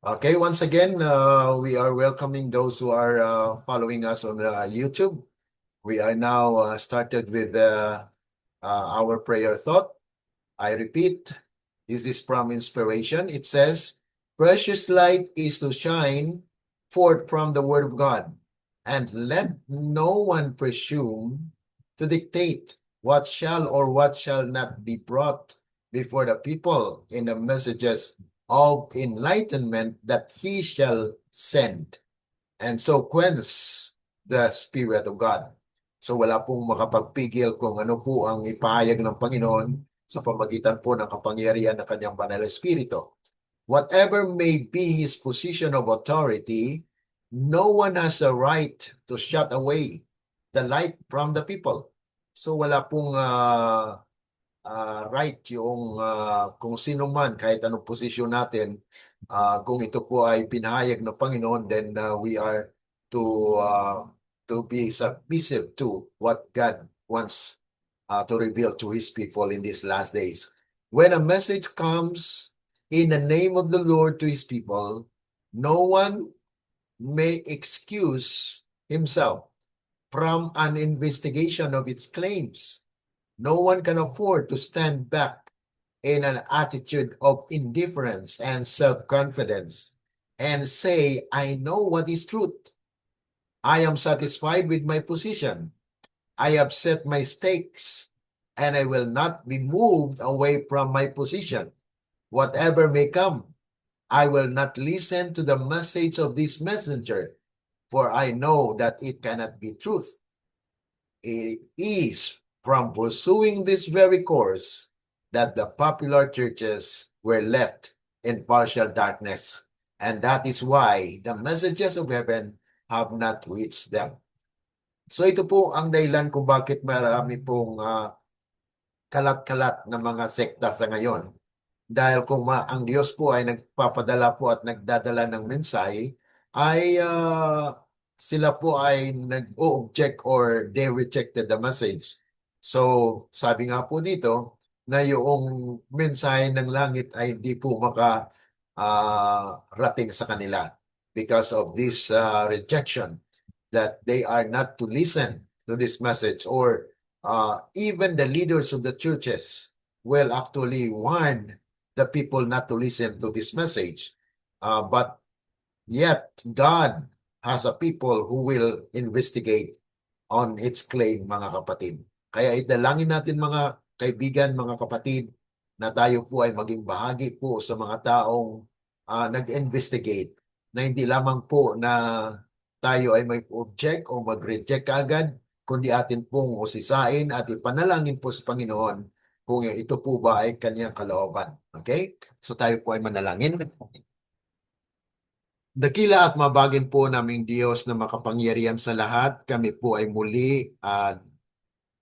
Okay, once again, we are welcoming those who are following us on YouTube. We are now started with our prayer thought. I repeat, this is from inspiration. It says, precious light is to shine forth from the word of God, and let no one presume to dictate what shall or what shall not be brought before the people in the messages of enlightenment that he shall send. And so quench the Spirit of God. So wala pong makapagpigil kung ano po ang ipahayag ng Panginoon sa pamagitan po ng kapangyarihan ng kanyang banal na Espiritu. Whatever may be his position of authority, no one has a right to shut away the light from the people. So wala pong right yung kung sino man, kahit anong posisyon natin, kung ito po ay pinahayag ng Panginoon, then we are to uh, to be submissive to what God wants to reveal to His people in these last days. When a message comes in the name of the Lord to His people, no one may excuse himself from an investigation of its claims. No one can afford to stand back in an attitude of indifference and self-confidence and say, I know what is truth. I am satisfied with my position. I have set my stakes, and I will not be moved away from my position. Whatever may come, I will not listen to the message of this messenger, for I know that it cannot be truth. It is from pursuing this very course that the popular churches were left in partial darkness, and that is why the messages of heaven have not reached them. So ito po ang dahilan kung bakit marami pong kalat-kalat na mga sekta sa ngayon. Dahil kung ang Diyos po ay nagpapadala po at nagdadala ng mensahe, ay sila po ay nag-o-object or they rejected the message. So, sabi nga po dito na yung mensahe ng langit ay hindi po rating sa kanila because of this rejection, that they are not to listen to this message, or even the leaders of the churches will actually warn the people not to listen to this message. But yet, God has a people who will investigate on its claim, mga kapatid. Kaya idalangin natin, mga kaibigan, mga kapatid, na tayo po ay maging bahagi po sa mga taong nag-investigate, na hindi lamang po na tayo ay mag-object o mag-reject agad, kundi atin pong husisain at ipanalangin po sa Panginoon kung ito po ba ay kanyang kalooban. Okay? So tayo po ay manalangin. Dakila at mabagin po naming Diyos na makapangyarihan sa lahat, kami po ay muli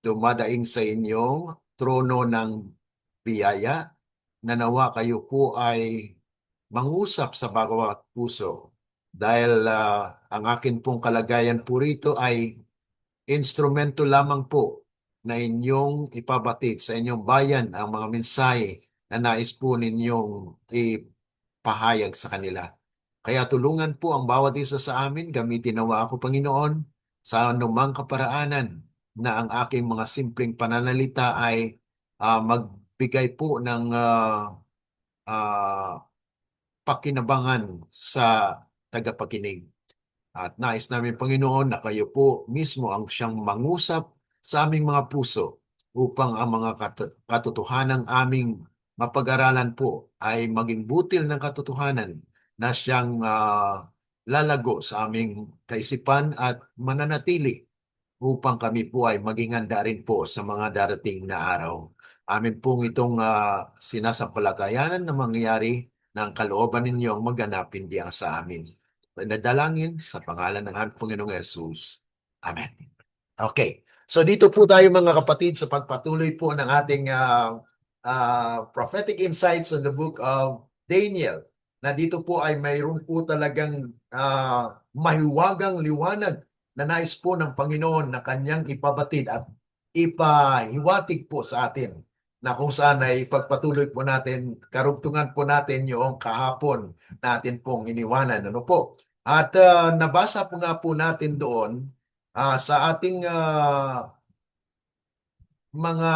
dumadaing sa inyong trono ng biyaya, na nawa kayo po ay mangusap sa bawat puso. Dahil ang akin pong kalagayan po rito ay instrumento lamang po na inyong ipabatid sa inyong bayan ang mga mensahe na nais po ninyong ipahayag sa kanila. Kaya tulungan po ang bawat isa sa amin, gamitin nawa ako, Panginoon, sa anumang kaparaanan na ang aking mga simpleng pananalita ay magbigay po ng pakinabangan sa tagapakinig. At nais namin, Panginoon, na kayo po mismo ang siyang mangusap sa aming mga puso upang ang mga katotohanang aming mapag-aralan po ay maging butil ng katotohanan na siyang lalago sa aming kaisipan at mananatili upang kami po ay maging handa rin po sa mga darating na araw. Amin pong itong sinasampalatayanan na mangyayari ng kalooban ninyo ang maganapin diyan sa amin. Nadalangin sa pangalan ng aming Panginoong Yesus. Amen. Okay. So dito po tayo, mga kapatid, sa pagpatuloy po ng ating prophetic insights on the book of Daniel. Na dito po ay mayroon po talagang mahiwagang liwanag na nais po ng Panginoon na kanyang ipabatid at ipahiwatig po sa atin. na kung saan ay pagpatuloy po natin, karugtungan po natin yung kahapon natin pong iniwanan. Ano po? At nabasa po nga po natin doon sa ating mga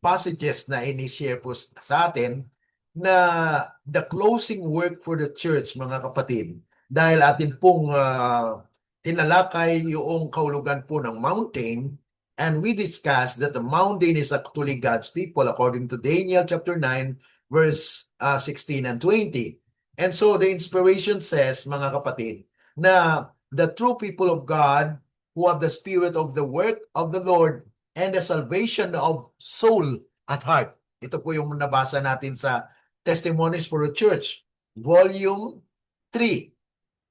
passages na ini-share po sa atin na the closing work for the church, mga kapatid, dahil atin pong tinalakay yung kahulugan po ng mountain, and we discussed that the mountain is actually God's people according to Daniel chapter 9 verse 16 and 20. And so the inspiration says, mga kapatid, na the true people of God who have the spirit of the work of the Lord and the salvation of soul at heart. Ito po yung nabasa natin sa Testimonies for the Church, Volume 3,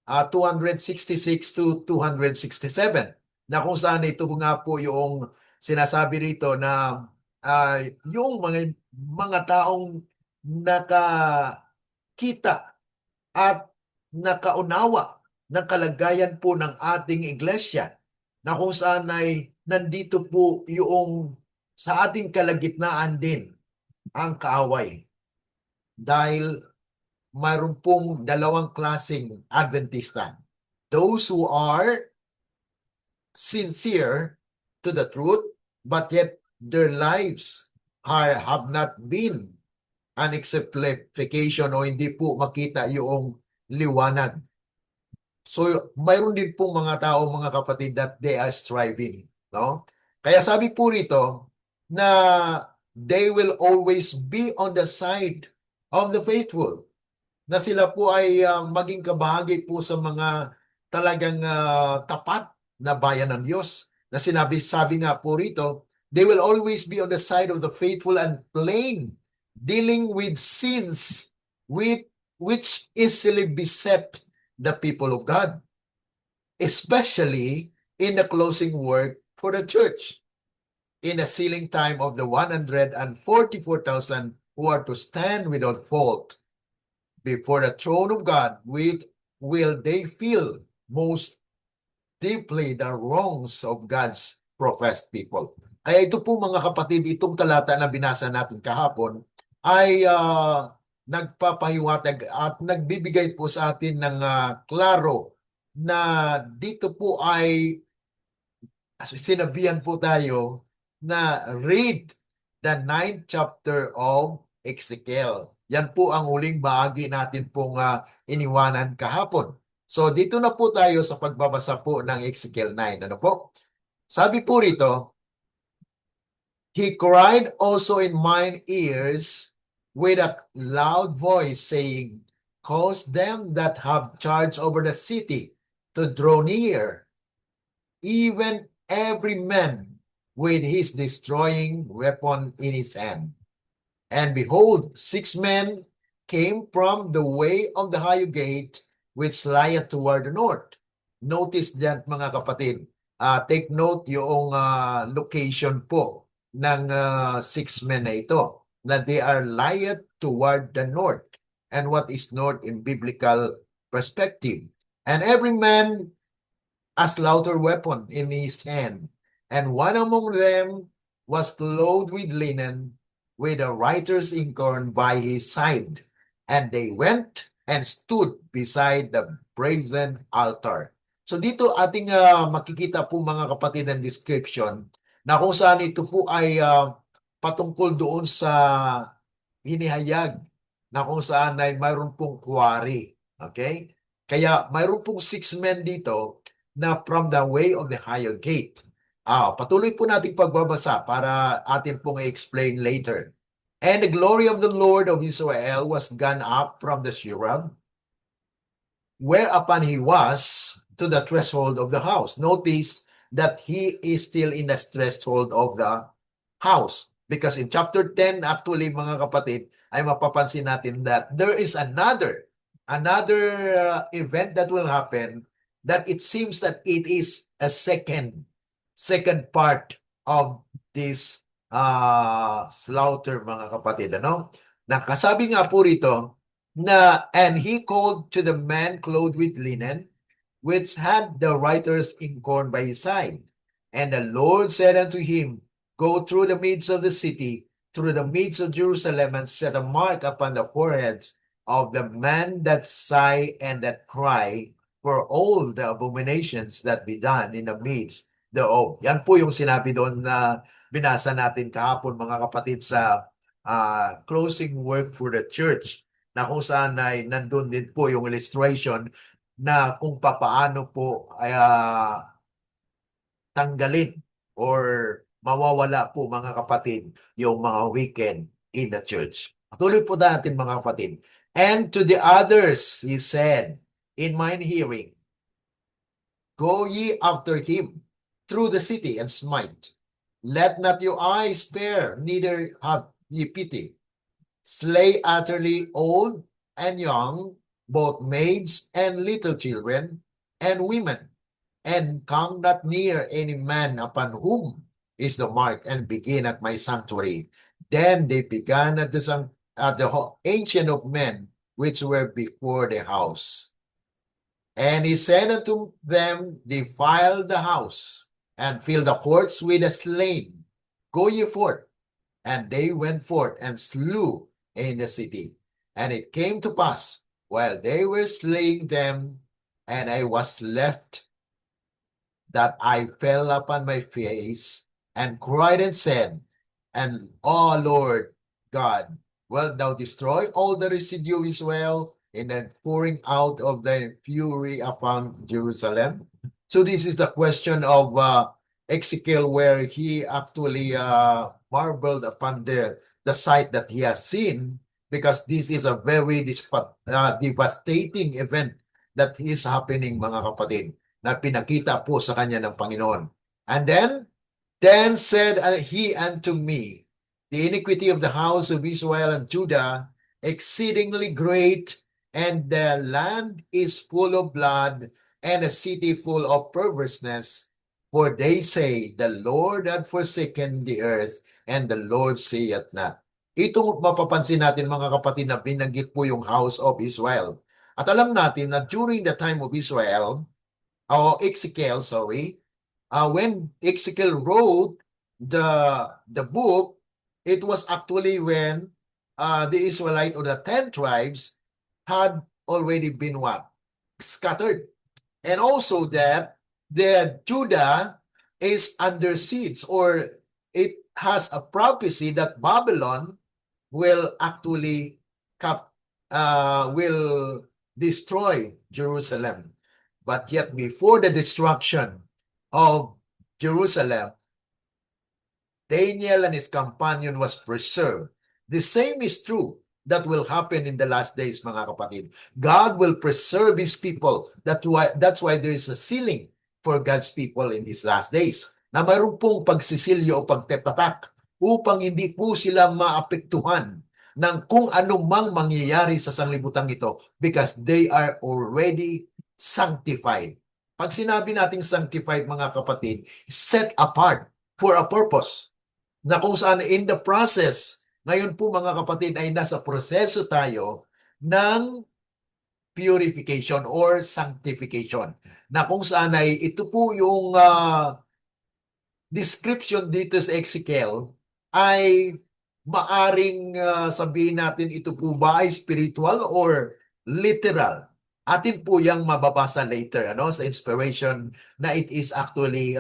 266 to 267, na kung saan ito nga po yung sinasabi rito na yung mga taong nakakita at nakaunawa ng kalagayan po ng ating iglesia, na kung saan ay nandito po yung sa ating kalagitnaan din ang kaaway. Dahil mayroon pong dalawang klaseng Adventista. Those who are sincere to the truth, but yet their lives have not been an exemplification o hindi po makita yung liwanag. So, mayroon din pong mga tao, mga kapatid, that they are striving. No? Kaya sabi po rito na they will always be on the side of the faithful. Na sila po ay maging kabahagi po sa mga talagang tapat na bayan ng Diyos. Na sabi nga po rito, they will always be on the side of the faithful and plain, dealing with sins which easily beset the people of God, especially in the closing work for the church, in the sealing time of the 144,000 who are to stand without fault before the throne of God. Will they feel most deeply the wrongs of God's professed people? Kaya ito po, mga kapatid, itong talata na binasa natin kahapon ay nagpapahiwatig at nagbibigay po sa atin ng klaro na dito po ay sinabihan po tayo na read the 9th chapter of Ezekiel. Yan po ang huling bahagi natin pong iniwanan kahapon. So dito na po tayo sa pagbabasa po ng Ezekiel 9. Ano po? Sabi po rito, he cried also in mine ears with a loud voice, saying, cause them that have charge over the city to draw near, even every man with his destroying weapon in his hand. And behold, 6 men came from the way of the high gate, which lieth toward the north. Notice dyan, mga kapatid, take note yung location po ng 6 men na ito, na they are lieth toward the north. And what is north in biblical perspective? And every man a slaughter weapon in his hand, and one among them was clothed with linen, with a writer's inkhorn by his side. And they went and stood beside the brazen altar. So dito ating makikita po, mga kapatid, ng description na kung saan ito po ay patungkol doon sa hinihayag na kung saan ay mayroon pong quarry. Okay? Kaya mayroon pong 6 men dito na from the way of the higher gate. Patuloy po nating pagbabasa para atin pong i-explain later. And the glory of the Lord of Israel was gone up from the cherub, whereupon he was to the threshold of the house. Notice that he is still in the threshold of the house. Because in chapter 10, actually, mga kapatid, ay mapapansin natin that there is another event that will happen, that it seems that it is a second part of this slaughter, mga kapatid. Ano? Nakasabi nga po rito na, and he called to the man clothed with linen, which had the writer's inkhorn by his side. And the Lord said unto him, go through the midst of the city, through the midst of Jerusalem and set a mark upon the foreheads of the men that sigh and that cry for all the abominations that be done in the midst thereof. Yan po yung sinabi doon na binasa natin kahapon mga kapatid sa closing work for the church, na kung saan ay nandun din po yung illustration na kung papaano po ay tanggalin or mawawala po mga kapatid yung mga weekend in the church. Patuloy po natin mga kapatid. And to the others, he said, in mine hearing, go ye after him through the city and smite. Let not your eyes spare, neither have ye pity. Slay utterly old and young, both maids and little children, and women, and come not near any man upon whom is the mark, and begin at my sanctuary. Then they began at the ancient of men, which were before the house. And he said unto them, defile the house, and fill the courts with the slain. Go ye forth. And they went forth and slew in the city. And it came to pass, while they were slaying them, and I was left, that I fell upon my face and cried and said, and oh Lord God, wilt thou destroy all the residue of Israel, and then pouring out of thy fury upon Jerusalem? So this is the question of Ezekiel, where he actually marveled upon the sight that he has seen, because this is a very devastating event that is happening, mga kapatid, na pinakita po sa kanya ng Panginoon. And then said he unto me, the iniquity of the house of Israel and Judah exceedingly great, and the land is full of blood, and a city full of perverseness. For they say, the Lord had forsaken the earth, and the Lord saith not. Itong mapapansin natin mga kapatid, na binanggit po yung house of Israel. At alam natin na during the time of Israel, Ezekiel, when Ezekiel wrote the book, it was actually when the Israelite, or the 10 tribes, had already been scattered. And also that the Judah is under siege, or it has a prophecy that Babylon will actually will destroy Jerusalem. But yet before the destruction of Jerusalem, Daniel and his companion was preserved. The same is true that will happen in the last days, mga kapatid. God will preserve his people. That's why there is a sealing for God's people in these last days, na mayroon pong pagsisilyo o pagtetatak upang hindi po sila maapektuhan ng kung anumang mangyayari sa sanglibutan ito, because they are already sanctified. Pag sinabi nating sanctified, mga kapatid, set apart for a purpose, na kung saan in the process, ngayon po mga kapatid ay nasa proseso tayo ng purification or sanctification, na kung saan ay ito po yung description dito sa Ezekiel ay maaring sabihin natin, ito po ba ay spiritual or literal? Atin po yung mababasa later sa inspiration, na it is actually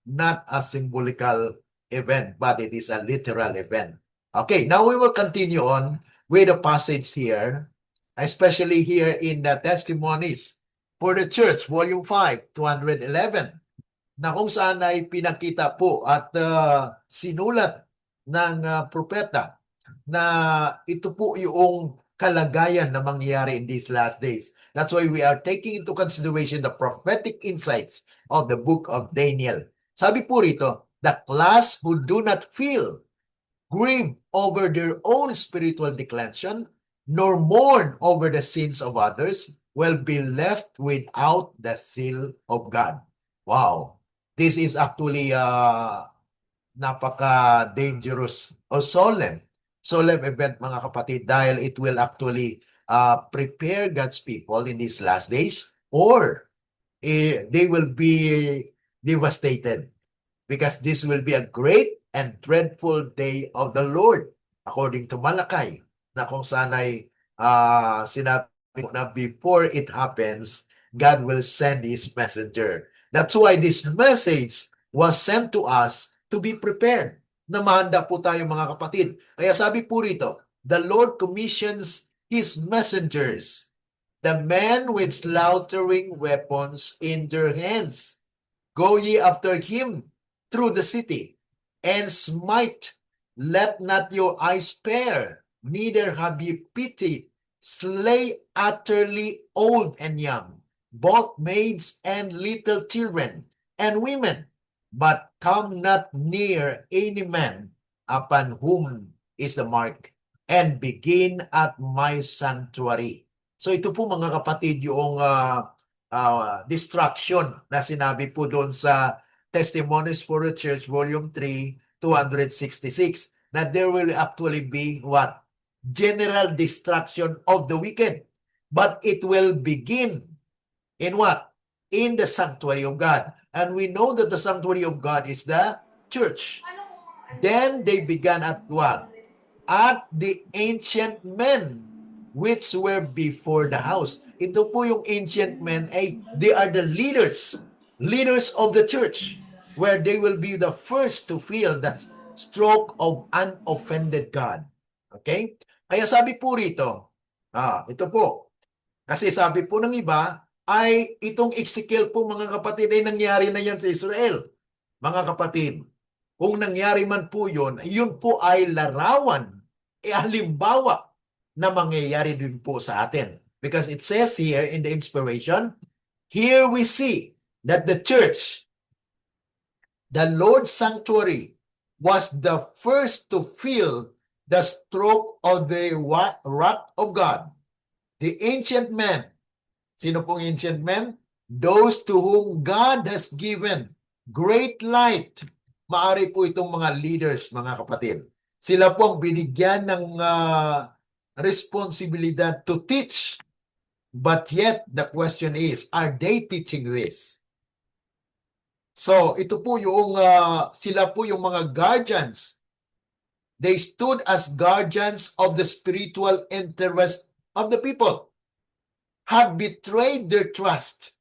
not a symbolical event, but it is a literal event. Okay, now we will continue on with the passage here, especially here in the Testimonies for the Church, Volume 5, 211, na kung saan ay pinakita po at sinulat ng propeta na ito po yung kalagayan na mangyayari in these last days. That's why we are taking into consideration the prophetic insights of the book of Daniel. Sabi po rito, the class who do not feel grieve over their own spiritual declension, nor mourn over the sins of others, will be left without the seal of God. Wow. This is actually napaka-dangerous o solemn event, mga kapatid, dahil it will actually prepare God's people in these last days, or they will be devastated, because this will be a great and dreadful day of the Lord. According to Malakay, na kung saan ay sinabi na before it happens, God will send His messenger. That's why this message was sent to us to be prepared. Na mahanda po tayo mga kapatid. Kaya sabi po rito, the Lord commissions His messengers, the men with slaughtering weapons in their hands. Go ye after him through the city, and smite. Let not your eyes spare, neither have ye pity. Slay utterly old and young, both maids and little children, and women, but come not near any man upon whom is the mark, and begin at my sanctuary. So ito po mga kapatid yung distraction na sinabi po doon sa Testimonies for the Church, Volume 3, 266, na there will actually be what? General destruction of the wicked. But it will begin in what? In the sanctuary of God. And we know that the sanctuary of God is the church. Then they began at what? At the ancient men which were before the house. Ito po yung ancient men, they are the leaders of the church, where they will be the first to feel the stroke of unoffended God. Okay? Kaya sabi po rito, ito po, kasi sabi po ng iba, ay itong Ezekiel po mga kapatid ay nangyari na yan sa Israel. Mga kapatid, kung nangyari man po yun po ay larawan, halimbawa na mangyayari din po sa atin. Because it says here in the inspiration, here we see that the church, the Lord's sanctuary, was the first to feel the stroke of the wrath of God. The ancient men, sino pong ancient men? Those to whom God has given great light. Maari po itong mga leaders, mga kapatid. Sila pong binigyan ng responsibilidad to teach. But yet, the question is, are they teaching this? So, ito po yung, sila po yung mga guardians. They stood as guardians of the spiritual interest of the people. Have betrayed their trust.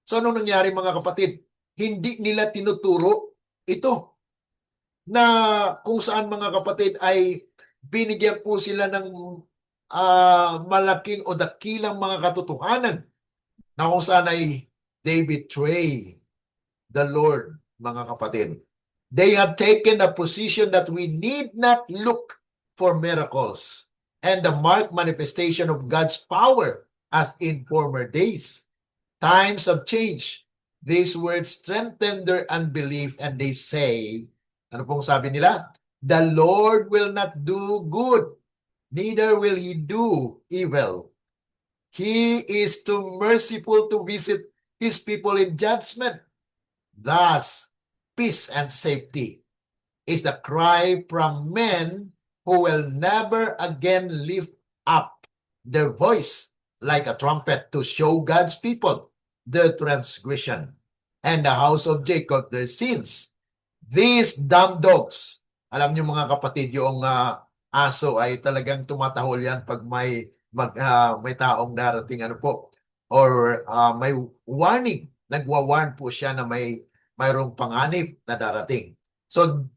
So, anong nangyari mga kapatid? Hindi nila tinuturo ito na kung saan mga kapatid ay binigyan po sila ng malaking o dakilang mga katotohanan na kung saan ay they betray the Lord, mga kapatid. They have taken a position that we need not look for miracles and the marked manifestation of God's power as in former days. Times have changed. These words strengthen their unbelief and they say, ano pong sabi nila? The Lord will not do good, neither will He do evil. He is too merciful to visit His people in judgment. Thus, peace and safety is the cry from men who will never again lift up their voice like a trumpet to show God's people their transgression and the house of Jacob their sins. These dumb dogs, alam niyo mga kapatid, yung aso ay talagang tumatahol yan pag may taong darating or may warning, nagwa-warn po siya na mayroong panganib na darating. So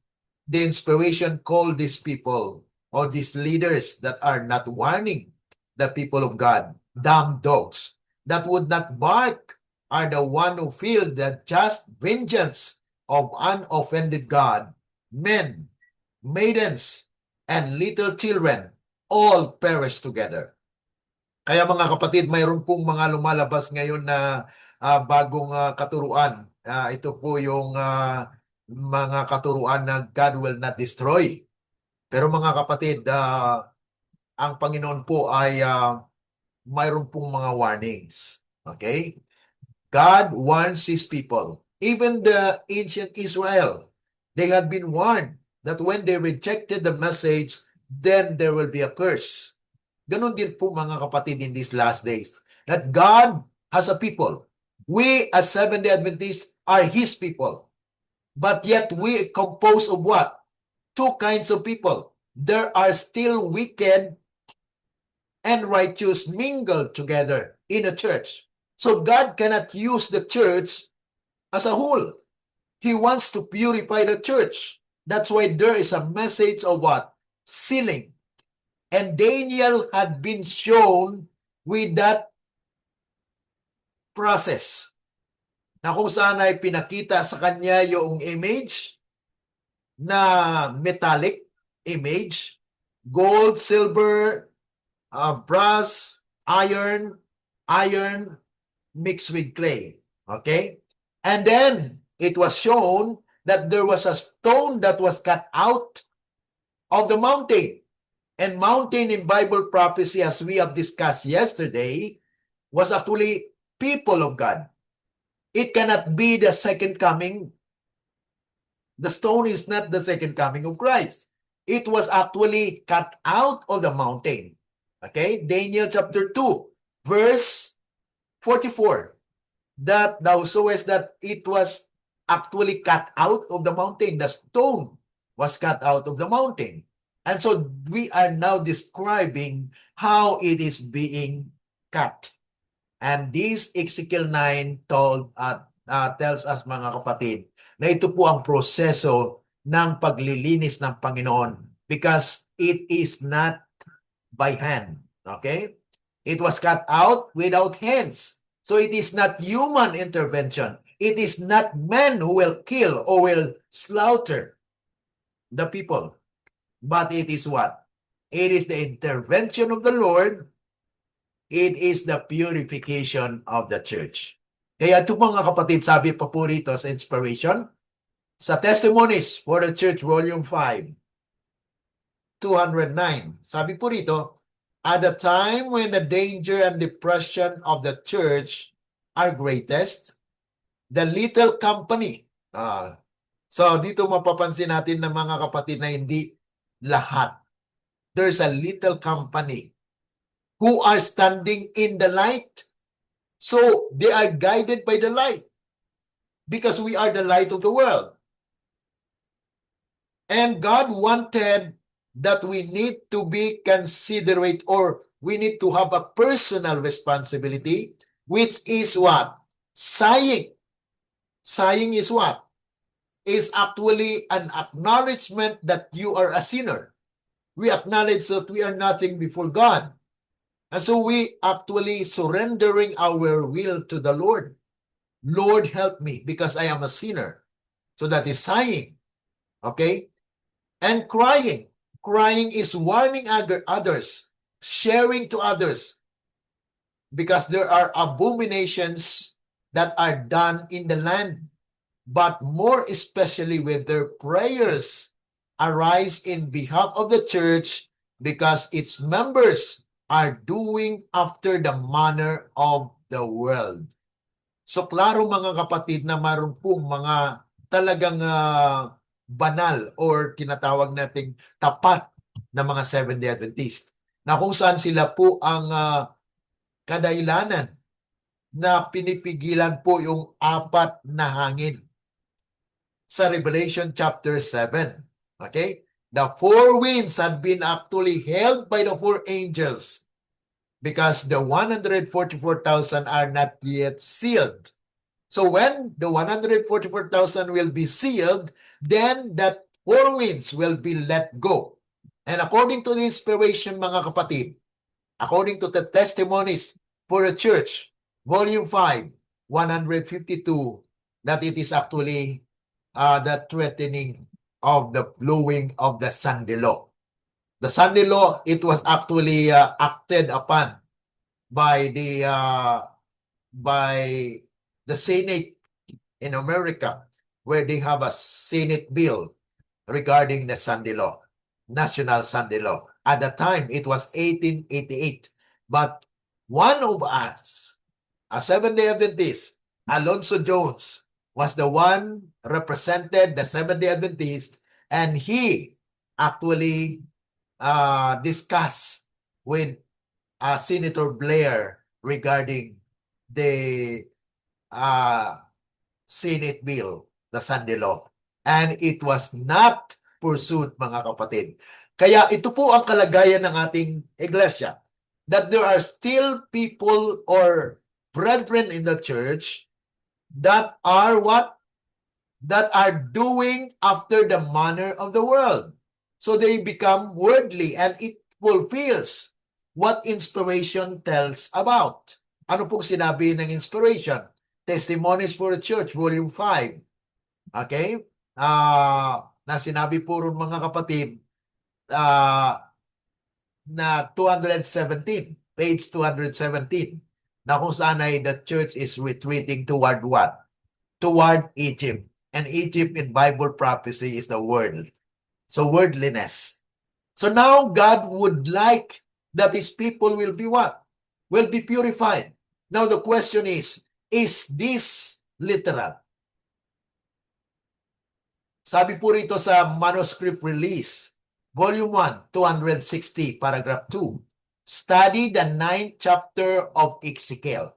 the inspiration called these people or these leaders that are not warning the people of God dumb dogs that would not bark are the one who feel the just vengeance of unoffended God. Men, maidens, and little children all perish together. Kaya mga kapatid, mayroon pong mga lumalabas ngayon na bagong katuruan. Ito po yung mga katuruan na God will not destroy. Pero mga kapatid, ang Panginoon po ay mayroon pong mga warnings. Okay? God warns His people. Even the ancient Israel, they had been warned that when they rejected the message, then there will be a curse. Ganon din po mga kapatid in these last days. That God has a people. We as 7th-day Adventists are His people. But yet we composed of what? Of the 12 tribes of Israel. But yet we are not the 12 tribes of Israel. We are the 12 tribes of Israel. So two kinds of people. There are still wicked and righteous mingled together in a church. So God cannot use the church as a whole. He wants to purify the church. That's why there is a message of what? Sealing. And Daniel had been shown with that process na kung saan ay pinakita sa kanya yung image na metallic image, gold, silver, brass, iron mixed with clay. Okay? And then it was shown that there was a stone that was cut out of the mountain. And mountain in Bible prophecy, as we have discussed yesterday, was actually people of God. It cannot be the second coming. The stone is not the second coming of Christ. It was actually cut out of the mountain. Okay? Daniel chapter 2, verse 44. That thou sawest that it was actually cut out of the mountain. The stone was cut out of the mountain. And so we are now describing how it is being cut. And this Ezekiel 9 tells us, mga kapatid, na ito po ang proseso ng paglilinis ng Panginoon because it is not by hand. Okay? It was cut out without hands. So it is not human intervention. It is not men who will kill or will slaughter the people. But it is what? It is the intervention of the Lord. It is the purification of the church. Kaya ito mga kapatid, sabi pa po rito sa inspiration, sa Testimonies for the Church, Volume 5, 209. Sabi po rito, at the time when the danger and depression of the church are greatest, the little company. So dito mapapansin natin ng mga kapatid na hindi lahat. There's a little company who are standing in the light. So they are guided by the light because we are the light of the world. And God wanted that we need to be considerate, or we need to have a personal responsibility, which is what? Sighing. Sighing is what? Is actually an acknowledgement that you are a sinner. We acknowledge that we are nothing before God. And so we actually surrendering our will to the Lord. Lord, help me because I am a sinner. So that is sighing. Okay? And crying. Crying is warning others, sharing to others. Because there are abominations that are done in the land. But more especially with their prayers arise in behalf of the church because its members are doing after the manner of the world. So klaro mga kapatid na mayroon pong mga talagang banal or tinatawag nating tapat na mga Seventh-day Adventist na kung saan sila po ang kadahilanan na pinipigilan po yung apat na hangin sa Revelation chapter 7. Okay? The four winds had been actually held by the four angels because the 144,000 are not yet sealed. So when the 144,000 will be sealed, then that four winds will be let go. And according to the inspiration, mga kapatid, according to the Testimonies for the Church, Volume 5, 152, that it is actually the threatening of the blowing of the Sunday law. The Sunday law, it was actually acted upon by the Senate in America, where they have a Senate bill regarding the Sunday law, National Sunday law. At the time, it was 1888. But one of us, a Seventh-day Adventist, Alonzo Jones, was the one represented the Seventh-day Adventist, and he actually discussed with Senator Blair regarding the Senate bill, the Sunday law. And it was not pursuit, mga kapatid. Kaya ito po ang kalagayan ng ating iglesia, that there are still people or brethren in the church that are what? That are doing after the manner of the world. So they become worldly and it fulfills what inspiration tells about. Ano pong sinabi ng inspiration? Testimonies for the Church, Volume 5. Okay? Na sinabi po rin mga kapatid, na 217, page 217, na kung saan ay the church is retreating toward what? Toward Egypt. And Egypt in Bible prophecy is the world. So worldliness. So now God would like that His people will be what? Will be purified. Now the question is this literal? Sabi po rito sa manuscript release, Volume 1, 260, paragraph 2. Study the 9th chapter of Ezekiel.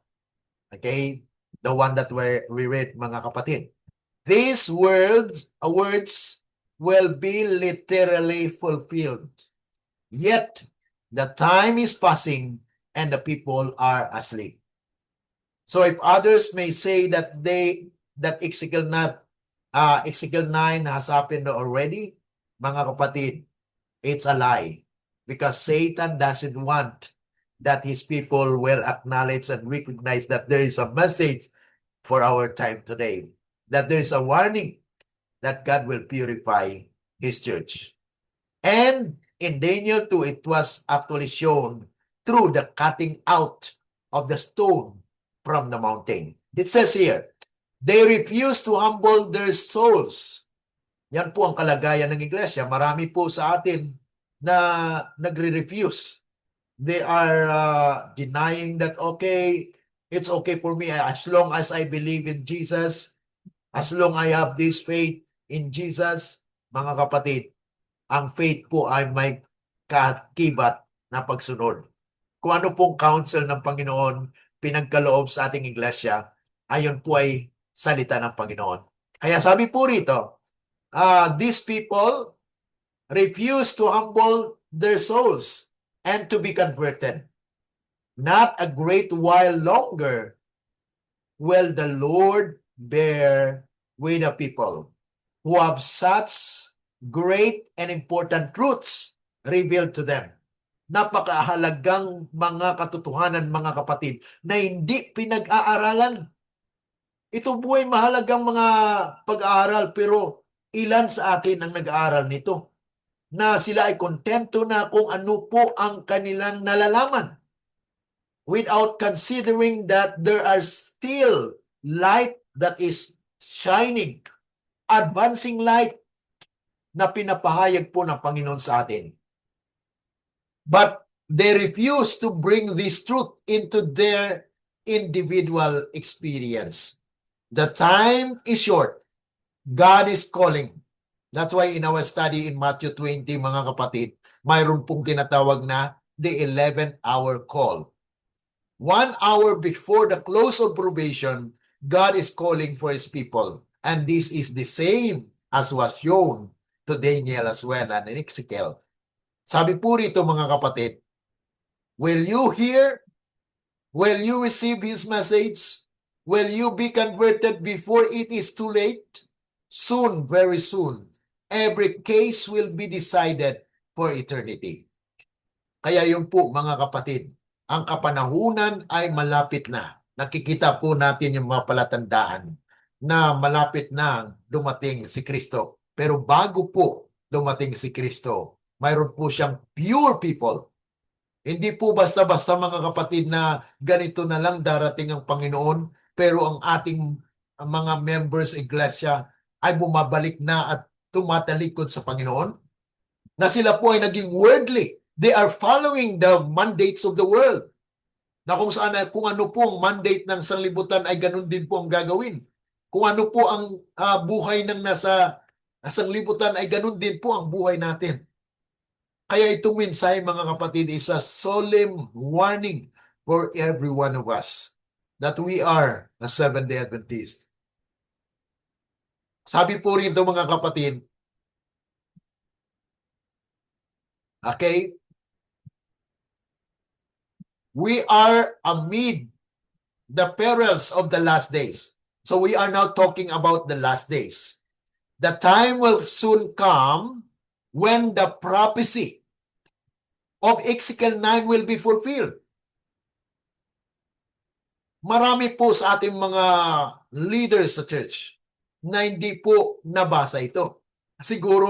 Okay? The one that we read, mga kapatid. These words will be literally fulfilled. Yet, the time is passing and the people are asleep. So if others may say that Ezekiel 9 has happened already, mga kapatid, it's a lie. Because Satan doesn't want that his people will acknowledge and recognize that there is a message for our time today. That there is a warning that God will purify His church. And in Daniel 2, it was actually shown through the cutting out of the stone from the mountain. It says here, they refuse to humble their souls. Yan po ang kalagayan ng iglesia. Marami po sa atin na nagre-refuse. They are denying that, okay, it's okay for me as long as I believe in Jesus, as long I have this faith in Jesus. Mga kapatid, ang faith po ay may kakibat na pagsunod. Kung ano pong counsel ng Panginoon pinagkaloob sa ating iglesia, ayon po ay salita ng Panginoon. Kaya sabi po rito, these people refuse to humble their souls and to be converted. Not a great while longer will the Lord bear with the people who have such great and important truths revealed to them. Napakahalagang mga katotohanan, mga kapatid, na hindi pinag-aaralan. Ito po ay mahalagang mga pag-aaral, pero ilan sa atin ang nag-aaral nito? Na sila ay kontento na kung ano po ang kanilang nalalaman, without considering that there are still light that is shining, advancing light na pinapahayag po ng Panginoon sa atin. But they refuse to bring this truth into their individual experience. The time is short. God is calling. That's why in our study in Matthew 20, mga kapatid, mayroon pong tinatawag na the 11th hour call. 1 hour before the close of probation, God is calling for His people. And this is the same as was shown to Daniel as well and Ezekiel. Sabi po rito, mga kapatid, will you hear? Will you receive His message? Will you be converted before it is too late? Soon, very soon, every case will be decided for eternity. Kaya yun po, mga kapatid, ang kapanahunan ay malapit na. Nakikita po natin yung mga palatandaan na malapit na dumating si Kristo. Pero bago po dumating si Kristo, mayroon po siyang pure people. Hindi po basta-basta, mga kapatid, na ganito na lang darating ang Panginoon, pero ang ating mga members iglesia ay bumabalik na at tumatalikod sa Panginoon, na sila po ay naging worldly. They are following the mandates of the world. Na kung saan, kung ano po ang mandate ng sanglibutan ay ganun din po ang gagawin. Kung ano po ang buhay ng nasa sanglibutan ay ganun din po ang buhay natin. Kaya itong mensahe, mga kapatid, is a solemn warning for every one of us that we are a Seventh-day Adventist. Sabi po rin ito, mga kapatid, Okay? We are amid the perils of the last days. So we are now talking about the last days. The time will soon come when the prophecy of Ezekiel 9 will be fulfilled. Marami po sa ating mga leaders sa church na hindi po nabasa ito. Siguro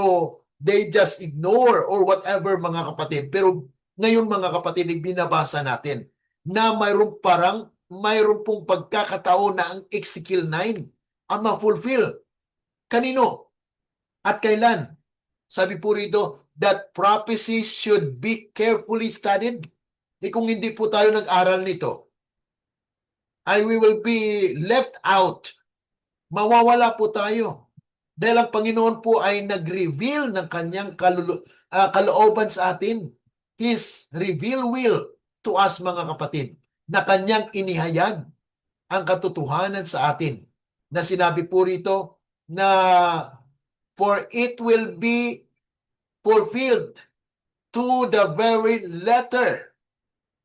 they just ignore or whatever, mga kapatid. Pero ngayon, mga kapatid, binabasa natin na mayroon pong pagkakataon na ang Ezekiel 9 ang ma-fulfill. Kanino? At kailan? Sabi po rito, that prophecy should be carefully studied. Kung hindi po tayo nag-aral nito, we will be left out. Mawawala po tayo. Dahil ang Panginoon po ay nag-reveal ng kanyang kalooban sa atin. His reveal will to us, mga kapatid, na kanyang inihayag ang katotohanan sa atin. Na sinabi po rito na for it will be fulfilled to the very letter.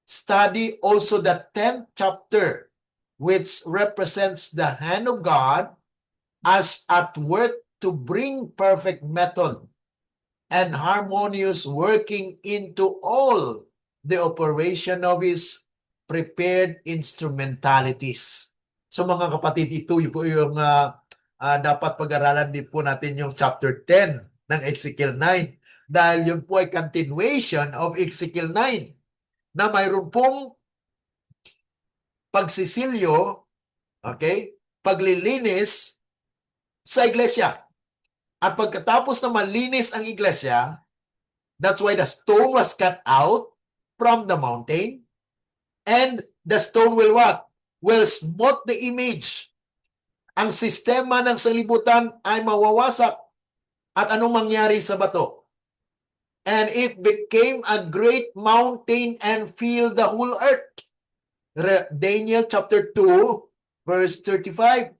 Study also the 10th chapter, which represents the hand of God as at work to bring perfect method and harmonious working into all the operation of His prepared instrumentalities. So mga kapatid, ito po yung dapat pag-aralan din po natin yung chapter 10 ng Ezekiel 9 dahil yun po ay continuation of Ezekiel 9 na mayroon pong pagsisilyo, okay, paglilinis sa iglesia. At pagkatapos na malinis ang iglesia, that's why the stone was cut out from the mountain, and the stone will what? Will smooth the image. Ang sistema ng sanlibutan ay mawawasak. At anong mangyari sa bato? And it became a great mountain and filled the whole earth. Daniel chapter 2, verse 35.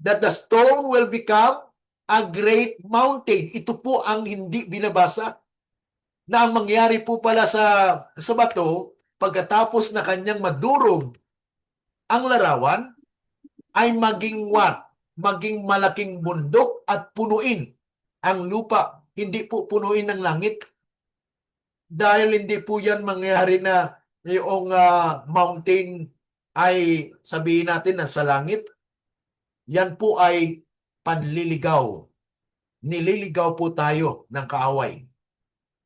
That the stone will become a great mountain. Ito po ang hindi binabasa. Na ang mangyari po pala sa bato, pagkatapos na kanyang madurog ang larawan, ay maging what? Maging malaking bundok at punuin ang lupa. Hindi po punuin ng langit. Dahil hindi po yan mangyari na yung mountain ay sabihin natin na sa langit. Yan po ay panliligaw. Nililigaw po tayo ng kaaway.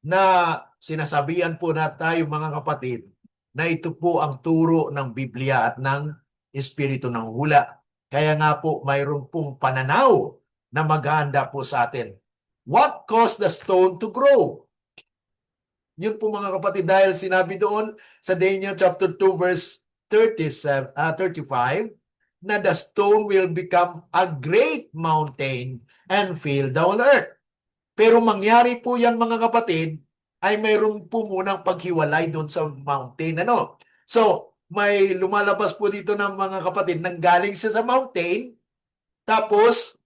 Na sinasabihan po na tayo, mga kapatid, na ito po ang turo ng Biblia at ng Espiritu ng Hula. Kaya nga po mayroon pong pananaw na maghahanda po sa atin. What caused the stone to grow? Yun po, mga kapatid, dahil sinabi doon sa Daniel chapter 2 verse 35 na the stone will become a great mountain and fill the whole earth. Pero mangyari po yan, mga kapatid, ay mayroon po munang paghiwalay doon sa mountain. Ano? So, may lumalabas po dito ng mga kapatid nang galing siya sa mountain, tapos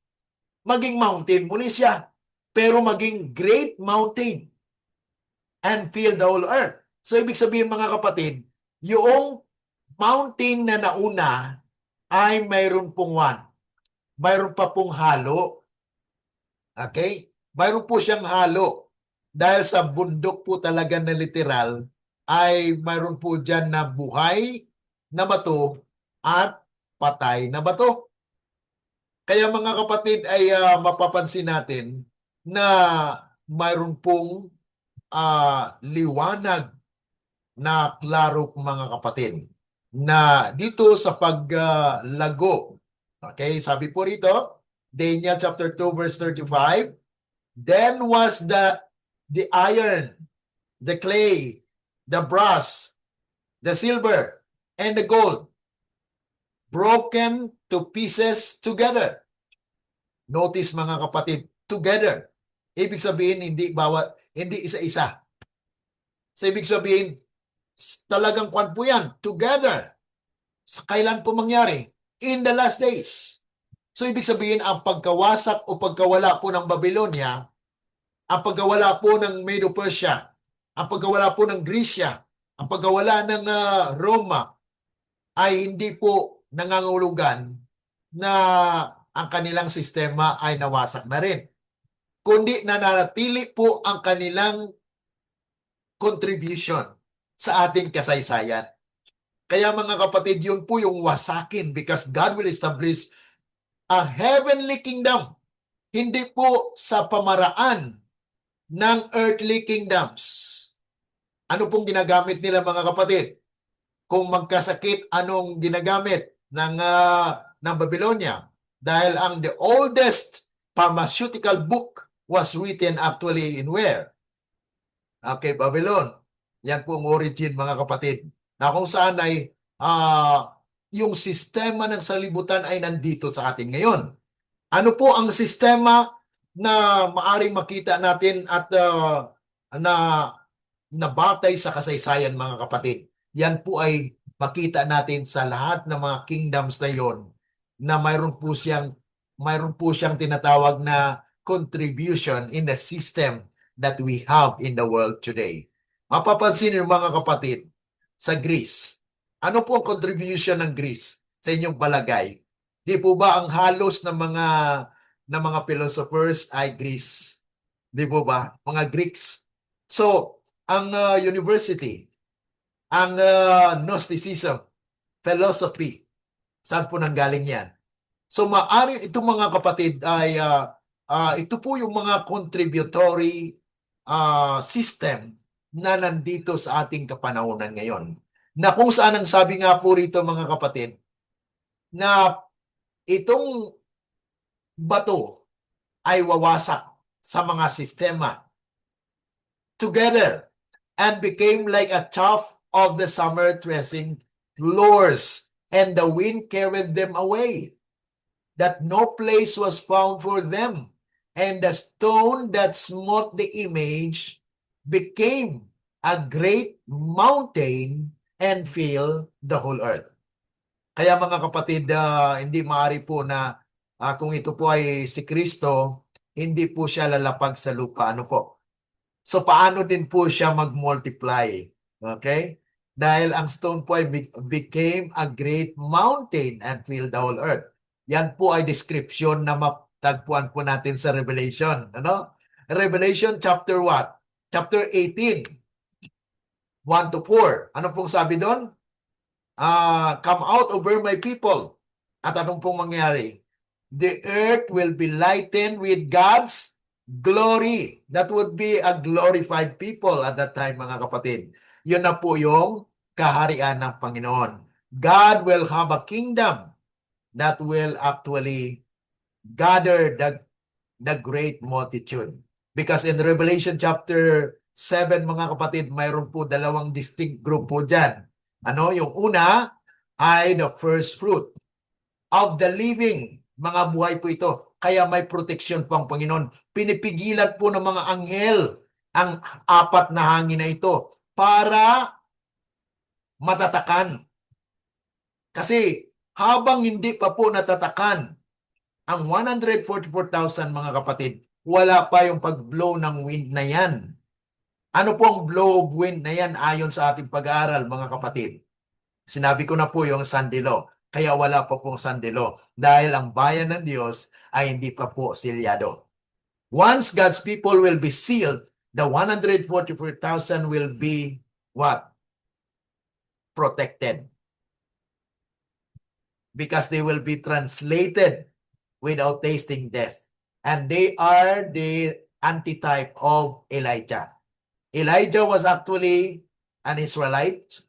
maging mountain muli siya. Pero maging great mountain and fill the whole earth. So, ibig sabihin, mga kapatid, yung mountain na nauna ay mayroon pong mayroon pa pong halo. Okay? Mayroon po siyang halo. Dahil sa bundok po talaga na literal, ay mayroon po dyan na buhay na bato at patay na bato. Kaya, mga kapatid, ay mapapansin natin na mayroon pong liwanag na klaro, mga kapatid, na dito sa paglago. Okay, sabi po rito, Daniel chapter 2 verse 35, then was the iron, the clay, the brass, the silver, and the gold broken to pieces together. Notice, mga kapatid, together. Ibig sabihin, hindi isa-isa. So, ibig sabihin, talagang kwan po yan, together. Sa kailan po mangyari? In the last days. So, ibig sabihin, ang pagkawasak o pagkawala po ng Babylonia ang pagkawala po ng Medo-Persia, ang pagkawala po ng Grisya, ang pagkawala ng Roma ay hindi po nangangahulugan na ang kanilang sistema ay nawasak na rin, kundi nananatili po ang kanilang contribution sa ating kasaysayan. Kaya mga kapatid, yun po yung wasakin because God will establish a heavenly kingdom. Hindi po sa pamaraan ng earthly kingdoms. Ano pong ginagamit nila mga kapatid? Kung magkasakit, anong ginagamit ng Babylonia? Dahil ang the oldest pharmaceutical book was written actually in where? Okay, Babylon. Yan po ang origin mga kapatid. Na kung saan ay yung sistema ng salibutan ay nandito sa atin ngayon. Ano po ang sistema na maaring makita natin at na nabatay sa kasaysayan mga kapatid? Yan po ay makita natin sa lahat ng mga kingdoms na yon na mayroon po siyang tinatawag na contribution in the system that we have in the world today. Mapapansin niyo mga kapatid, sa Greece, ano po ang contribution ng Greece sa inyong palagay? Di po ba ang halos ng mga philosophers ay Greece? Di po ba? Mga Greeks. So, ang university, ang Gnosticism, philosophy, saan po nanggaling yan? So, maari itong mga kapatid ay ito po yung mga contributory system na nandito sa ating kapanahonan ngayon. Na kung saan ang sabi nga po rito mga kapatid, na itong bato ay wawasak sa mga sistema together and became like a chaff of the summer threshing floors, and the wind carried them away, that no place was found for them. And the stone that smote the image became a great mountain and filled the whole earth. Kaya mga kapatid, hindi maaari po na kung ito po ay si Kristo, hindi po siya lalapag sa lupa. Ano po? So paano din po siya mag-multiply? Okay? Dahil ang stone po ay became a great mountain and filled the whole earth. Yan po ay description na matagpuan po natin sa Revelation. Ano? Revelation chapter what? Chapter 18. 1 to 4. Ano pong sabi doon? Come out over my people. At anong pong mangyari? The earth will be lightened with God's glory. That would be a glorified people at that time, mga kapatid. Yun na po yung kaharian ng Panginoon. God will have a kingdom that will actually gather the great multitude. Because in Revelation chapter 7, mga kapatid, mayroon po dalawang distinct group po dyan. Ano? Yung una ay the first fruit of the living. Mga buhay po ito. Kaya may protection po ang Panginoon. Pinipigilan po ng mga anghel ang apat na hangin na ito para matatakan. Kasi habang hindi pa po natatakan ang 144,000 mga kapatid, wala pa yung pag-blow ng wind na yan. Ano po ang blow of wind na yan ayon sa ating pag-aaral mga kapatid? Sinabi ko na po yung sandilo. Kaya wala pa pong sandilo. Dahil ang bayan ng Diyos ay hindi pa po silyado. Once God's people will be sealed, the 144,000 will be what? Protected. Because they will be translated without tasting death. And they are the antitype of Elijah. Elijah was actually an Israelite,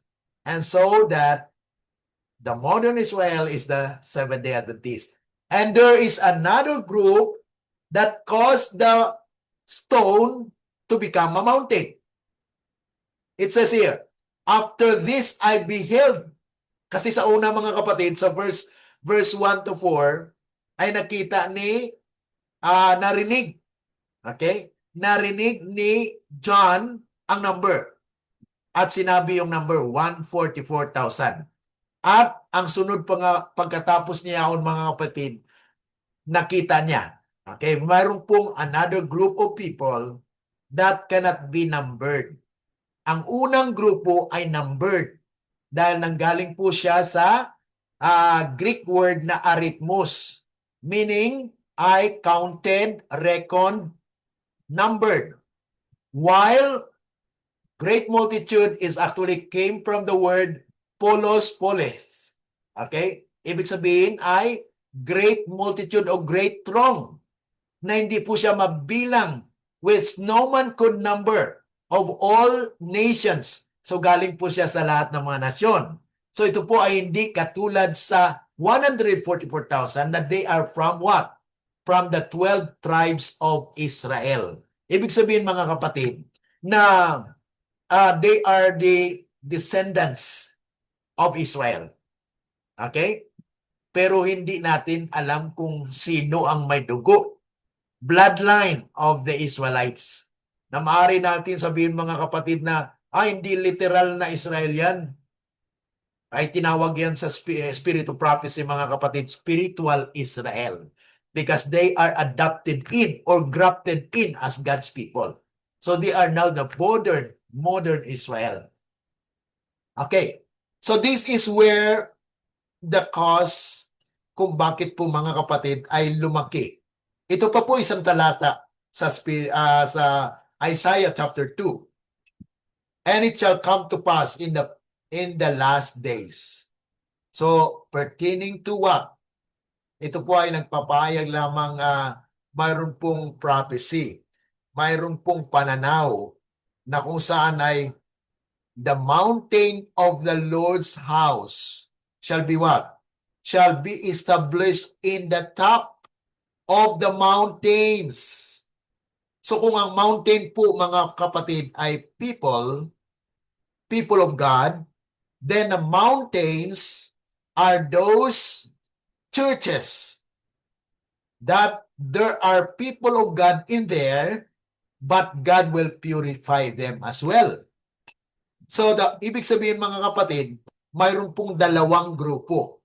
and so that the modern Israel is the Seventh-day Adventist. And there is another group that caused the stone to become a mountain. It says here, after this I beheld. Kasi sa una mga kapatid, sa verse 1 to 4, ay nakita narinig. Okay? Narinig ni John ang number. At sinabi yung number, 144,000. At ang sunod pagkatapos niya mga kapatid, nakita niya. Okay? Mayroon pong another group of people that cannot be numbered. Ang unang grupo ay numbered dahil nanggaling po siya sa Greek word na arithmos, meaning I counted, reckoned, numbered. While great multitude is actually came from the word polos. Okay? Ibig sabihin ay great multitude o great throng na hindi po siya mabilang, which no man could number, of all nations. So galing po siya sa lahat ng mga nasyon. So ito po ay hindi katulad sa 144,000 na they are from what? From the 12 tribes of Israel. Ibig sabihin mga kapatid na they are the descendants of Israel. Okay? Pero hindi natin alam kung sino ang may dugo. Bloodline of the Israelites. Na maaari natin sabihin mga kapatid na, hindi literal na Israel yan. Ay tinawag yan sa spirit of prophecy mga kapatid, spiritual Israel. Because they are adopted in or grafted in as God's people. So they are now the modern Israel. Okay. So this is where the cause kung bakit po mga kapatid ay lumaki. Ito pa po isang talata sa Isaiah chapter 2. And it shall come to pass in the last days. So pertaining to what? Ito po ay nagpapahayag lamang mayroon pong prophecy. Mayroon pong pananaw na kung saan ay the mountain of the Lord's house shall be what? Shall be established in the top of the mountains. So kung ang mountain po mga kapatid ay people of God, then the mountains are those churches that there are people of God in there, but God will purify them as well. So ibig sabihin mga kapatid, mayroon pong dalawang grupo.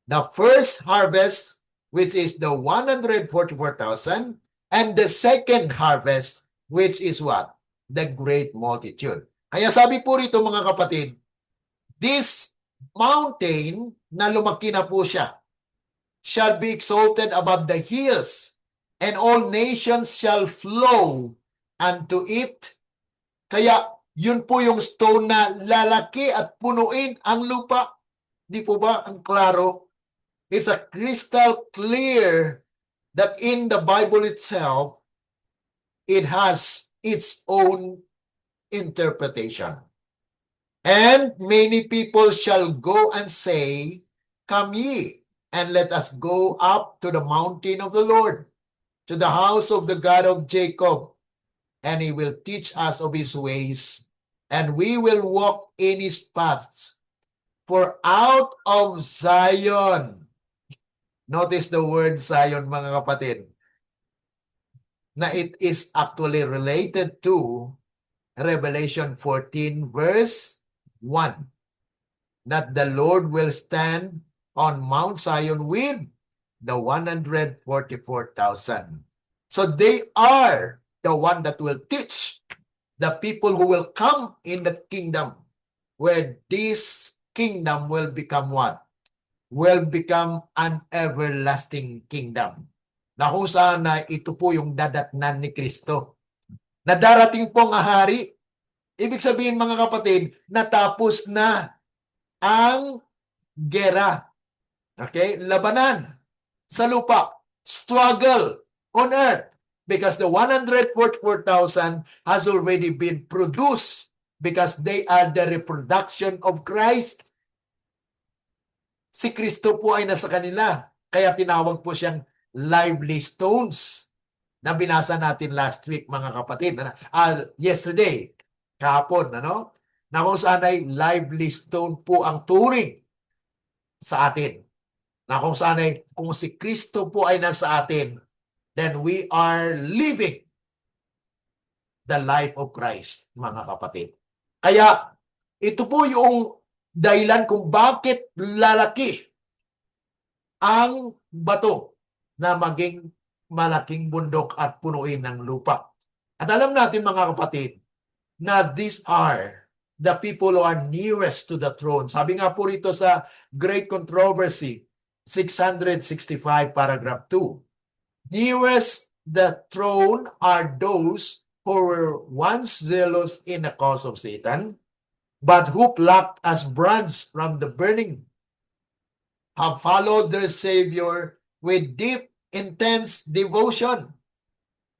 The first harvest, which is the 144,000, and the second harvest, which is what? The great multitude. Kaya sabi po rito mga kapatid, this mountain na lumaki na po siya, shall be exalted above the hills, and all nations shall flow unto it. Kaya yun po yung stone na lalaki at punuin ang lupa. Di po ba ang klaro? It's a crystal clear that in the Bible itself, it has its own interpretation. And many people shall go and say, come ye, and let us go up to the mountain of the Lord, to the house of the God of Jacob, and he will teach us of his ways, and we will walk in his paths. For out of Zion, notice the word Zion mga kapatid, na it is actually related to Revelation 14 verse 1, that the Lord will stand on Mount Zion with the 144,000. So they are the one that will teach the people who will come in the kingdom, where this kingdom will become what? Will become an everlasting kingdom. Na kung saan na ito po yung dadatnan ni Kristo. Na darating pong hari. Ibig sabihin mga kapatid, natapos na ang gera. Okay? Labanan sa lupa. Struggle on earth. Because the 144,000 has already been produced because they are the reproduction of Christ. Si Kristo po ay nasa kanila. Kaya tinawag po siyang lively stones na binasa natin last week mga kapatid. Yesterday, kahapon, ano? Na kung saan ay lively stone po ang turing sa atin. Na kung saan ay, kung si Kristo po ay nasa atin, then we are living the life of Christ, mga kapatid. Kaya, ito po yung dahilan kung bakit lalaki ang bato na maging malaking bundok at punuin ng lupa. At alam natin mga kapatid, na these are the people who are nearest to the throne. Sabi nga po rito sa Great Controversy, 665 paragraph 2. Nearest the throne are those who were once zealous in the cause of Satan, but who plucked as brands from the burning, have followed their Savior with deep, intense devotion.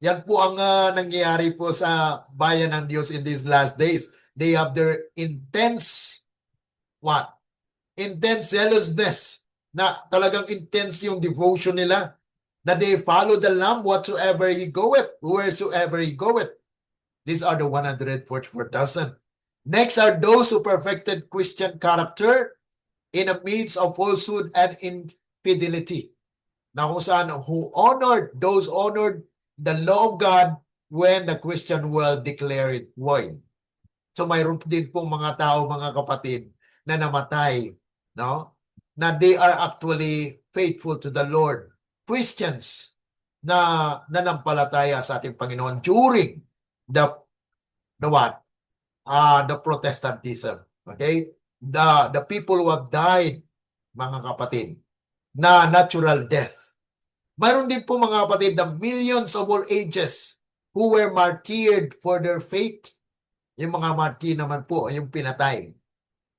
Yan po ang nangyayari po sa bayan ng Diyos in these last days. They have their intense, what? Intense zealousness. Na talagang intense yung devotion nila. Na they follow the Lamb whatsoever he goeth, wheresoever he goeth. These are the 144,000. Next are those who perfected Christian character in the midst of falsehood and infidelity. Na kung saan who honored the law of God when the Christian world declared it void. So mayroon din pong mga tao, mga kapatid, na namatay, no? Na they are actually faithful to the Lord. Christians na nanampalataya sa ating Panginoon during the what? The Protestantism. Okay? The people who have died, mga kapatid, na natural death. Mayroon din po mga kapatid na millions of all ages who were martyred for their faith. Yung mga martyr naman po, yung pinatay.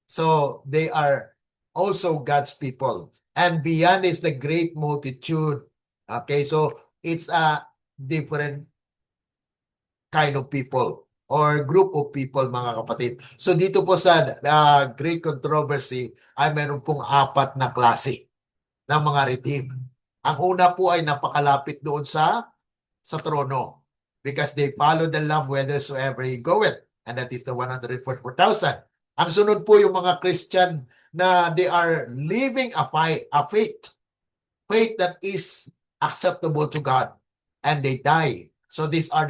So, they are also God's people. And beyond is the great multitude. Okay, so it's a different kind of people or group of people, mga kapatid. So, dito po sa Great Controversy ay meron pong 4 na klase ng mga redeemed. Ang una po ay napakalapit doon sa trono because they follow the Lamb whithersoever he goeth, and that is the 144,000. Ang sunod po yung mga Christian na they are living a faith that is acceptable to God, and they die. So these are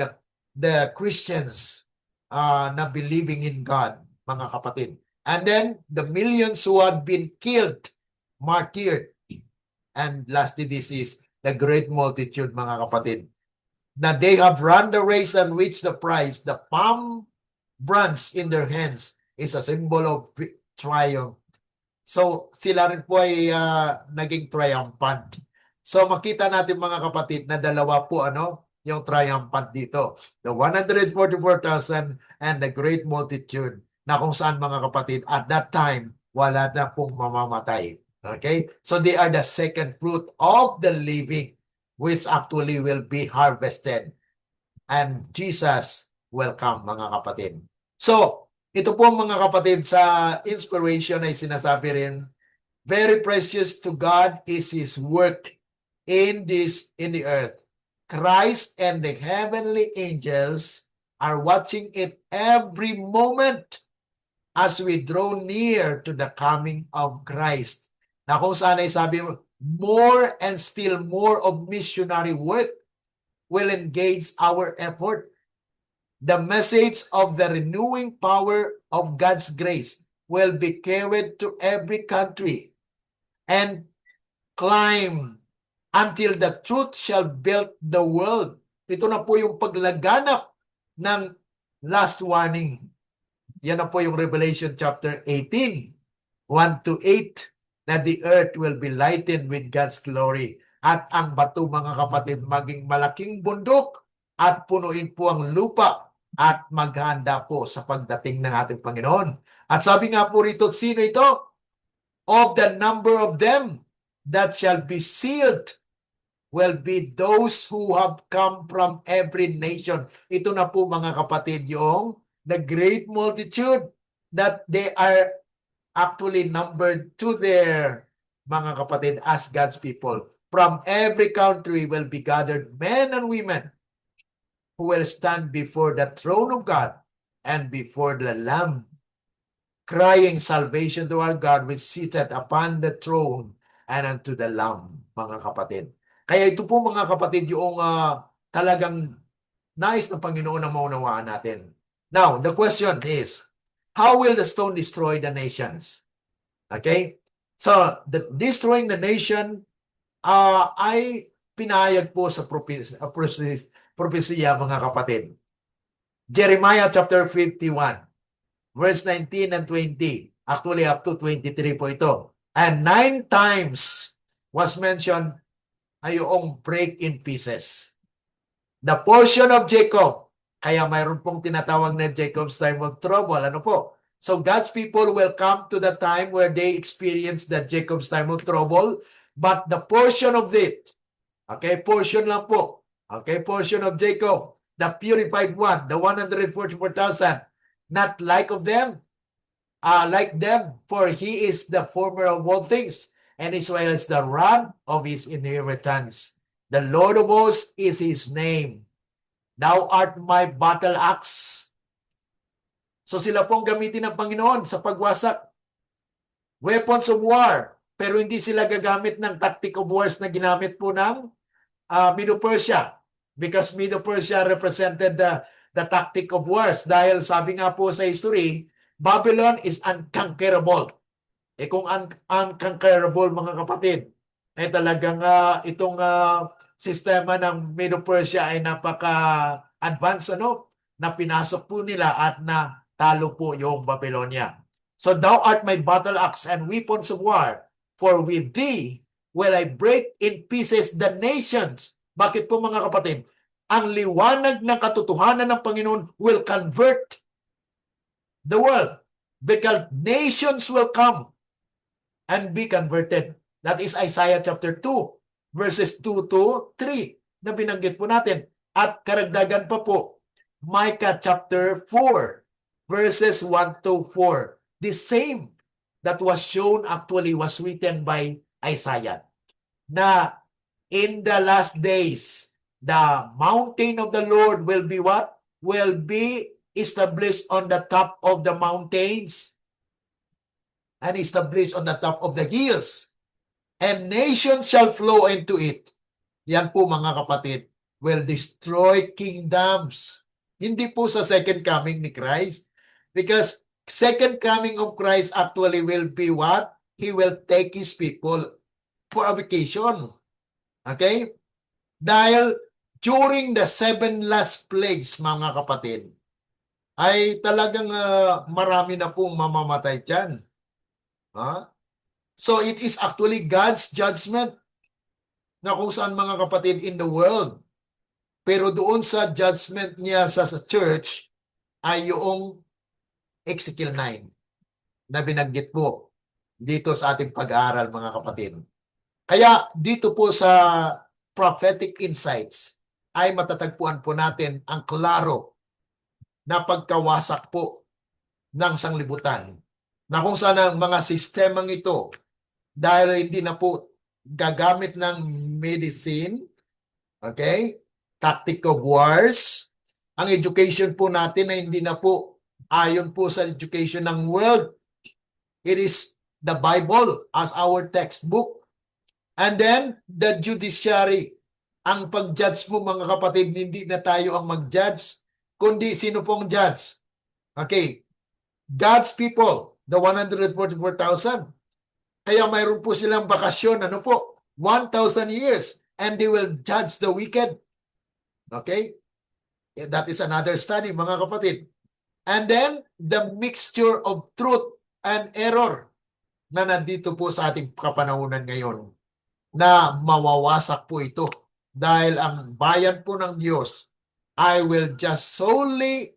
the Christians na believing in God, mga kapatid. And then the millions who have been killed, martyred. And lastly, this is the great multitude, mga kapatid, na they have run the race and reached the prize. The palm branch in their hands is a symbol of triumph. So, sila rin po ay naging triumphant. So, makita natin, mga kapatid, na dalawa po yung triumphant dito. The 144,000 and the great multitude, na kung saan, mga kapatid, at that time, wala na pong mamamatay. Okay? So they are the second fruit of the living, which actually will be harvested. And Jesus will come, mga kapatid. So, ito po, mga kapatid, sa inspiration ay sinasabi rin, very precious to God is His work in the earth. Christ and the heavenly angels are watching it every moment as we draw near to the coming of Christ. Na kung saan ay sabi mo, more and still more of missionary work will engage our effort. The message of the renewing power of God's grace will be carried to every country and climb until the truth shall build the world. Ito na po yung paglaganap ng last warning. Yan na po yung Revelation chapter 18, 1 to 8. Na the earth will be lightened with God's glory. At ang bato, mga kapatid, maging malaking bundok at punuin po ang lupa at maghanda po sa pagdating ng ating Panginoon. At sabi nga po rito, sino ito? Of the number of them that shall be sealed will be those who have come from every nation. Ito na po, mga kapatid, yung the great multitude that they are actually numbered to their, mga kapatid, as God's people. From every country will be gathered men and women who will stand before the throne of God and before the Lamb, crying salvation to our God which seated upon the throne and unto the Lamb, mga kapatid. Kaya ito po, mga kapatid, yung talagang nais ng Panginoon na maunawaan natin. Now, the question is, how will the stone destroy the nations? Okay? So, destroying the nation ay pinahayag po sa propesya, mga kapatid. Jeremiah chapter 51, verse 19 and 20. Actually, up to 23 po ito. And 9 times was mentioned ay yung break in pieces. The portion of Jacob. Kaya mayroon pong tinatawag na Jacob's time of trouble. Ano po? So God's people will come to the time where they experience the Jacob's time of trouble. But the portion of it, okay, portion lang po. Okay, portion of Jacob, the purified one, the 144,000, not like them, for he is the former of all things, and Israel is the rod of his inheritance. The Lord of hosts is his name. Thou art my battle axe. So sila pong gamitin ng Panginoon sa pagwasak. Weapons of war. Pero hindi sila gagamit ng tactic of wars na ginamit po ng Medo-Persia. Because Medo-Persia represented the tactic of wars. Dahil sabi nga po sa history, Babylon is unconquerable. Kung unconquerable, mga kapatid, talagang itong sistema ng Medo-Persia ay napaka-advanced, na pinasok po nila at na talo po yung Babylonia. So thou art my battle axe and weapons of war, for with thee will I break in pieces the nations. Bakit po, mga kapatid? Ang liwanag ng katotohanan ng Panginoon will convert the world, because nations will come and be converted. That is Isaiah chapter 2, verses 2 to 3 na binanggit po natin. At karagdagan pa po, Micah chapter 4, verses 1 to 4. The same that was shown actually was written by Isaiah. Na in the last days, the mountain of the Lord will be what? Will be established on the top of the mountains and established on the top of the hills. And nations shall flow into it. Yan po, mga kapatid, will destroy kingdoms. Hindi po sa second coming ni Christ. Because second coming of Christ actually will be what? He will take his people for a vacation. Okay? Dahil during the 7 last plagues, mga kapatid, ay talagang marami na pong mamamatay dyan. So it is actually God's judgment na kung saan, mga kapatid, in the world. Pero doon sa judgment niya sa church ay yung Ezekiel 9 na binanggit po dito sa ating pag-aaral, mga kapatid. Kaya dito po sa prophetic insights ay matatagpuan po natin ang klaro na pagkawasak po ng sanglibutan, na kung saan ang mga sistemang ito, dahil hindi na po gagamit ng medicine, okay, tactic of wars, ang education po natin ay hindi na po ayon po sa education ng world. It is the Bible as our textbook. And then, the judiciary. Ang pag-judge mo, mga kapatid, hindi na tayo ang mag-judge, kundi sino pong judge? Okay, God's people, the 144,000. Kaya mayroon po silang bakasyon, 1,000 years, and they will judge the wicked. Okay? That is another study, mga kapatid. And then, the mixture of truth and error na nandito po sa ating kapanahunan ngayon, na mawawasak po ito. Dahil ang bayan po ng Diyos, I will just solely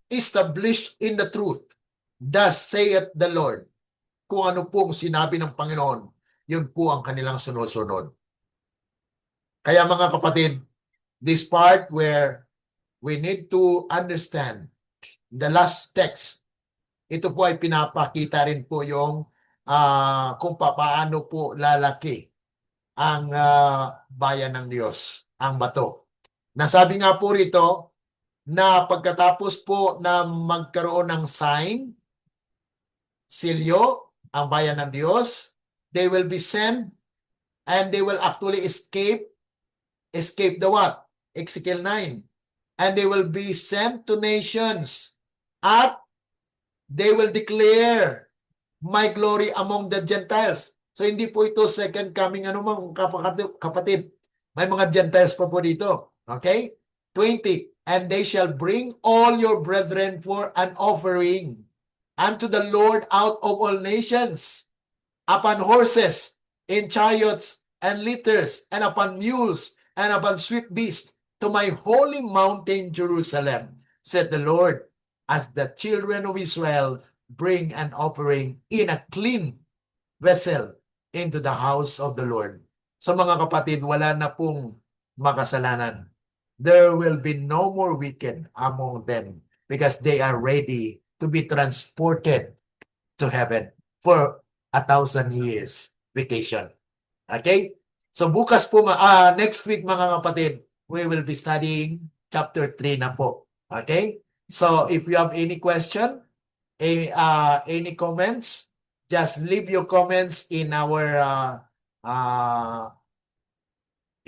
establish in the truth. Thus saith the Lord. Kung ano pong sinabi ng Panginoon, yun po ang kanilang sunod-sunod. Kaya, mga kapatid, this part where we need to understand the last text, ito po ay pinapakita rin po yung kung paano po lalaki ang bayan ng Diyos, ang bato. Nasabi nga po rito na pagkatapos po na magkaroon ng sign, silyo, ang bayan ng Diyos, they will be sent and they will actually escape the what? Ezekiel 9. And they will be sent to nations at they will declare my glory among the Gentiles. So hindi po ito second coming, mga kapatid. May mga Gentiles pa po dito. Okay? 20. and they shall bring all your brethren for an offering unto the Lord out of all nations, upon horses, in chariots, and litters, and upon mules, and upon swift beasts, to my holy mountain Jerusalem, said the Lord, as the children of Israel bring an offering in a clean vessel into the house of the Lord. So mga kapatid, wala na pong makasalanan. There will be no more wicked among them because they are ready to be transported to heaven for 1,000 years vacation. Okay? So bukas po, next week mga kapatid, we will be studying chapter 3 na po. Okay? So if you have any question, any comments, just leave your comments in our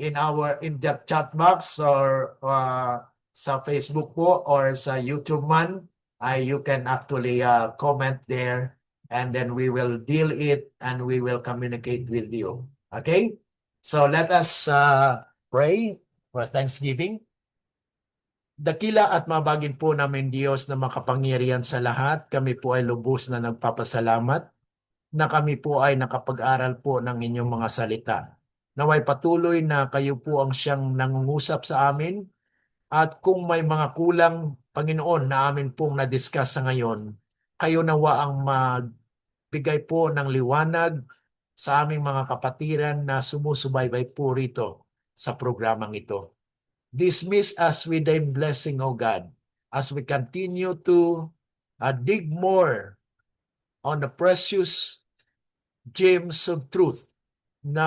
in the chat box or sa Facebook po or sa YouTube man. You can actually comment there, and then we will deal it and we will communicate with you. Okay? So let us pray for Thanksgiving. Dakila at mabagin po namin Diyos na makapangyarihan sa lahat. Kami po ay lubos na nagpapasalamat na kami po ay nakapag-aral po ng inyong mga salita. Naway patuloy na kayo po ang siyang nangungusap sa amin, at kung may mga kulang, Panginoon, na amin pong na-discuss sa ngayon, kayo nawa ang magbigay po ng liwanag sa aming mga kapatiran na sumusubaybay po rito sa programang ito. Dismiss us with thy blessing, O God, as we continue to dig more on the precious gems of truth na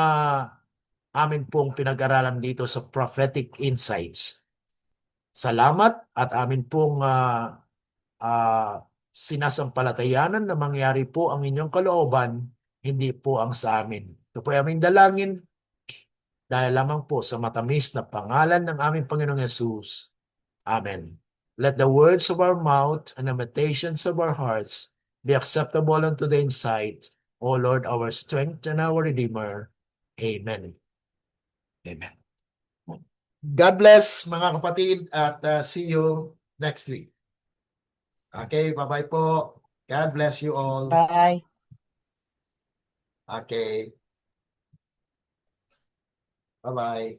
amin pong pinag-aralan dito sa Prophetic Insights. Salamat, at amin pong sinasampalatayanan na mangyari po ang inyong kalooban, hindi po ang sa amin. Ito po ay aming dalangin dahil lamang po sa matamis na pangalan ng aming Panginoong Yesus. Amen. Let the words of our mouth and the meditations of our hearts be acceptable unto thine sight, O Lord, our strength and our Redeemer. Amen. Amen. God bless mga kapatid, at see you next week. Okay, bye-bye po. God bless you all. Bye. Okay. Bye-bye.